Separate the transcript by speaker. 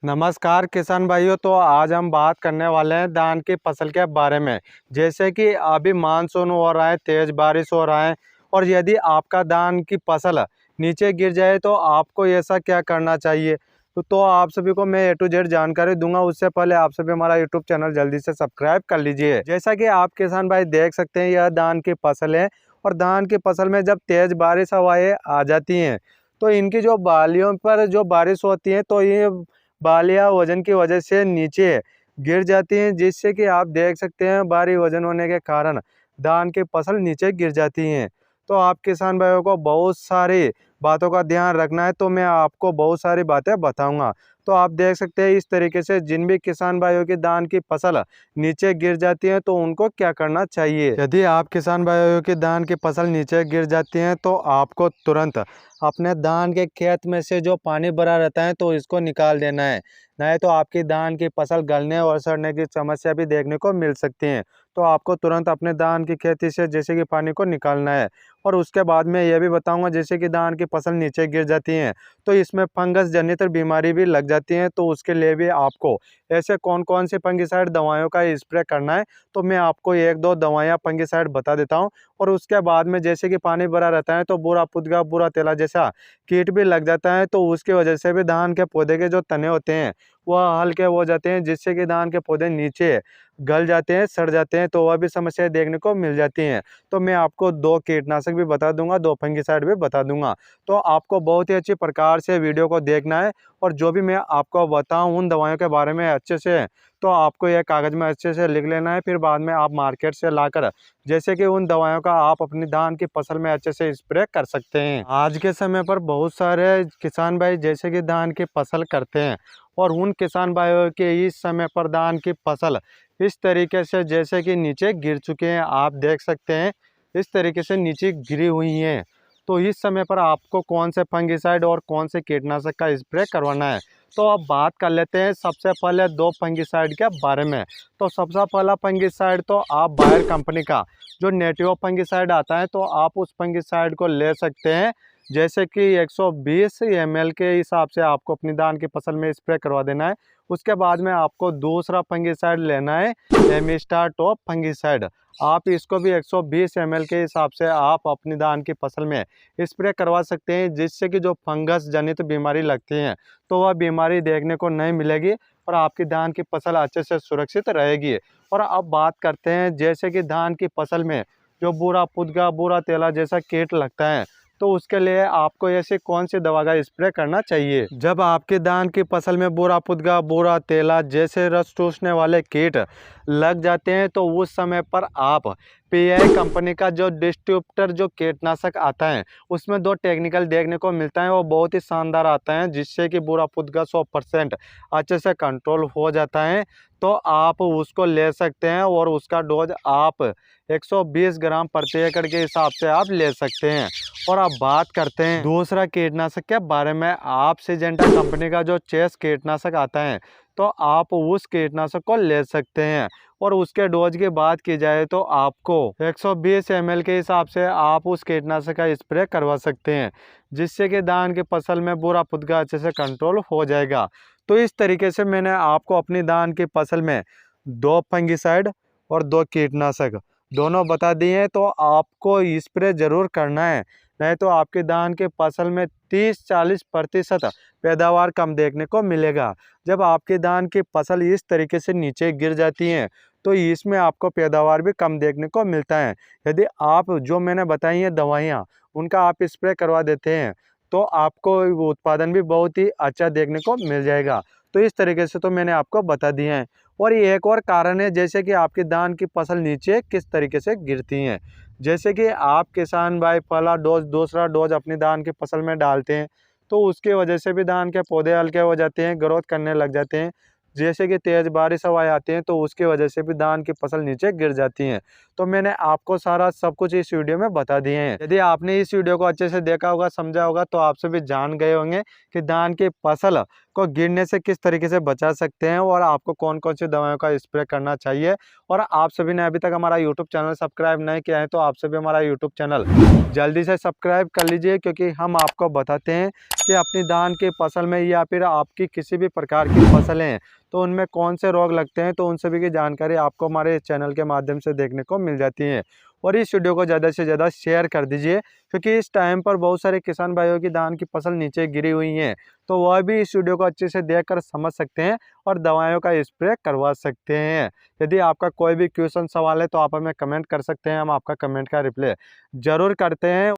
Speaker 1: नमस्कार किसान भाइयों। तो आज हम बात करने वाले हैं धान की फसल के बारे में। जैसे कि अभी मानसून हो रहा है, तेज बारिश हो रहा है और यदि आपका धान की फसल नीचे गिर जाए तो आपको ऐसा क्या करना चाहिए। तो आप सभी को मैं A to Z जानकारी दूंगा। उससे पहले आप सभी हमारा यूट्यूब चैनल जल्दी से सब्सक्राइब कर लीजिए। जैसा कि आप किसान भाई देख सकते हैं, यह धान की फसल है और धान की फसल में जब तेज बारिश हवाएं आ जाती हैं तो इनकी जो बालियों पर जो बारिश होती है तो ये बालियां वजन की वजह से नीचे गिर जाती हैं, जिससे कि आप देख सकते हैं भारी वजन होने के कारण धान की फसल नीचे गिर जाती हैं। तो आप किसान भाइयों को बहुत सारी बातों का ध्यान रखना है, तो मैं आपको बहुत सारी बातें बताऊंगा। तो आप देख सकते हैं इस तरीके से जिन भी किसान भाइयों की धान की फसल नीचे गिर जाती है तो उनको क्या करना चाहिए। यदि आप किसान भाइयों की धान की फसल नीचे गिर जाती है तो आपको तुरंत अपने धान के खेत में से जो पानी भरा रहता है तो इसको निकाल देना है, नहीं तो आपकी धान की फसल गलने और सड़ने की समस्या भी देखने को मिल सकती है। तो आपको तुरंत अपने धान की खेती से जैसे कि पानी को निकालना है। और उसके बाद में यह भी बताऊंगा, जैसे कि धान की फसल नीचे गिर जाती है तो इसमें फंगस जनित बीमारी भी लग जाती है, तो उसके लिए भी आपको ऐसे कौन कौन सी फंगिसाइड दवाइयों का स्प्रे करना है। तो मैं आपको एक दो दवाइयाँ फंगिसाइड बता देता हूँ। और उसके बाद में जैसे कि पानी भरा रहता है तो बुरा पुदगा बुरा तेला जैसा कीट भी लग जाता है, तो उसकी वजह से भी धान के पौधे के जो तने होते हैं वह हल्के हो जाते हैं, जिससे कि धान के पौधे नीचे गल जाते हैं, सड़ जाते हैं, तो वह भी समस्याएं देखने को मिल जाती हैं। तो मैं आपको दो कीटनाशक भी बता दूंगा, दो फंगिसाइड भी बता दूंगा। तो आपको बहुत ही अच्छी प्रकार से वीडियो को देखना है और जो भी मैं आपको बताऊं उन दवाइयों के बारे में अच्छे से तो आपको यह कागज में अच्छे से लिख लेना है। फिर बाद में आप मार्केट से लाकर जैसे कि उन दवाइयों का आप अपनी धान की फसल में अच्छे से स्प्रे कर सकते हैं। आज के समय पर बहुत सारे किसान भाई जैसे कि धान की फसल करते हैं और उन किसान भाइयों के इस समय पर धान की फसल इस तरीके से जैसे कि नीचे गिर चुके हैं, आप देख सकते हैं इस तरीके से नीचे गिरी हुई हैं। तो इस समय पर आपको कौन से फंगिसाइड और कौन से कीटनाशक का स्प्रे करवाना है। तो अब बात कर लेते हैं सबसे पहले दो फंगिसाइड के बारे में। तो सबसे पहला फंगिसाइड तो आप बायर कंपनी का जो नेटिव फंगिसाइड आता है तो आप उस फंगिसाइड को ले सकते हैं। जैसे कि 120 ml के हिसाब से आपको अपनी धान की फसल में स्प्रे करवा देना है। उसके बाद में आपको दूसरा फंगिसाइड लेना है, एमिस्टार टॉप फंगिसाइड। आप इसको भी 120 ml के हिसाब से आप अपनी धान की फसल में स्प्रे करवा सकते हैं, जिससे कि जो फंगस जनित बीमारी लगती है तो वह बीमारी देखने को नहीं मिलेगी और आपकी धान की फसल अच्छे से सुरक्षित रहेगी। और अब बात करते हैं जैसे कि धान की फसल में जो बुरा पुदगा बुरा तेला जैसा कीट लगता है तो उसके लिए आपको ऐसे कौन सी दवा का स्प्रे करना चाहिए। जब आपकी धान की फसल में बुरा पुदगा बुरा तेला जैसे रस चूसने वाले कीट लग जाते हैं तो उस समय पर आप PI कंपनी का जो डिस्ट्रीब्यूटर जो कीटनाशक आता है उसमें दो टेक्निकल देखने को मिलता है, वो बहुत ही शानदार आता है, जिससे कि बुरा पुदगा 100% अच्छे से कंट्रोल हो जाता है। तो आप उसको ले सकते हैं और उसका डोज आप 120 ग्राम प्रति एकड़ के हिसाब से आप ले सकते हैं। और अब बात करते हैं दूसरा कीटनाशक के बारे में। आप सिजेंटा कंपनी का जो चेस कीटनाशक आता है तो आप उस कीटनाशक को ले सकते हैं। और उसके डोज की बात की जाए तो आपको 120 ml के हिसाब से आप उस कीटनाशक का स्प्रे करवा सकते हैं, जिससे कि धान की फसल में बुरा पुदगा अच्छे से कंट्रोल हो जाएगा। तो इस तरीके से मैंने आपको अपनी धान की फसल में दो फंगिसाइड और दो कीटनाशक दोनों बता दिए हैं, तो आपको स्प्रे जरूर करना है, नहीं तो आपकी धान के फसल में 30-40% पैदावार कम देखने को मिलेगा। जब आपकी धान की फसल इस तरीके से नीचे गिर जाती है तो इसमें आपको पैदावार भी कम देखने को मिलता है। यदि आप जो मैंने बताई हैं दवाइयाँ उनका आप स्प्रे करवा देते हैं तो आपको उत्पादन भी बहुत ही अच्छा देखने को मिल जाएगा। तो इस तरीके से तो मैंने आपको बता दिए हैं। और ये एक और कारण है जैसे कि आपकी धान की फसल नीचे किस तरीके से गिरती हैं। जैसे कि आप किसान भाई पहला डोज दूसरा डोज अपनी धान की फसल में डालते हैं तो उसकी वजह से भी धान के पौधे हल्के हो जाते हैं, ग्रोथ करने लग जाते हैं। जैसे कि तेज बारिश हवाएं आती हैं तो उसकी वजह से भी धान की फसल नीचे गिर जाती हैं। तो मैंने आपको सारा सब कुछ इस वीडियो में बता दिए हैं। यदि आपने इस वीडियो को अच्छे से देखा होगा समझा होगा तो आप सभी जान गए होंगे कि धान की फसल को गिरने से किस तरीके से बचा सकते हैं और आपको कौन कौन सी दवाओं का स्प्रे करना चाहिए। और आप सभी ने अभी तक हमारा यूट्यूब चैनल सब्सक्राइब नहीं किया है तो आप सभी हमारा यूट्यूब चैनल जल्दी से सब्सक्राइब कर लीजिए, क्योंकि हम आपको बताते हैं कि अपनी धान की फसल में या फिर आपकी किसी भी प्रकार की फसलें हैं तो उनमें कौन से रोग लगते हैं, तो उन सभी की जानकारी आपको हमारे चैनल के माध्यम से देखने को मिल जाती है। और इस वीडियो को ज़्यादा से ज़्यादा शेयर कर दीजिए, क्योंकि इस टाइम पर बहुत सारे किसान भाइयों की धान की फसल नीचे गिरी हुई हैं, तो वह भी इस वीडियो को अच्छे से देखकर समझ सकते हैं और दवाइयों का स्प्रे करवा सकते हैं। यदि आपका कोई भी क्वेश्चन सवाल है तो आप हमें कमेंट कर सकते हैं, हम आपका कमेंट का रिप्लाई ज़रूर करते हैं।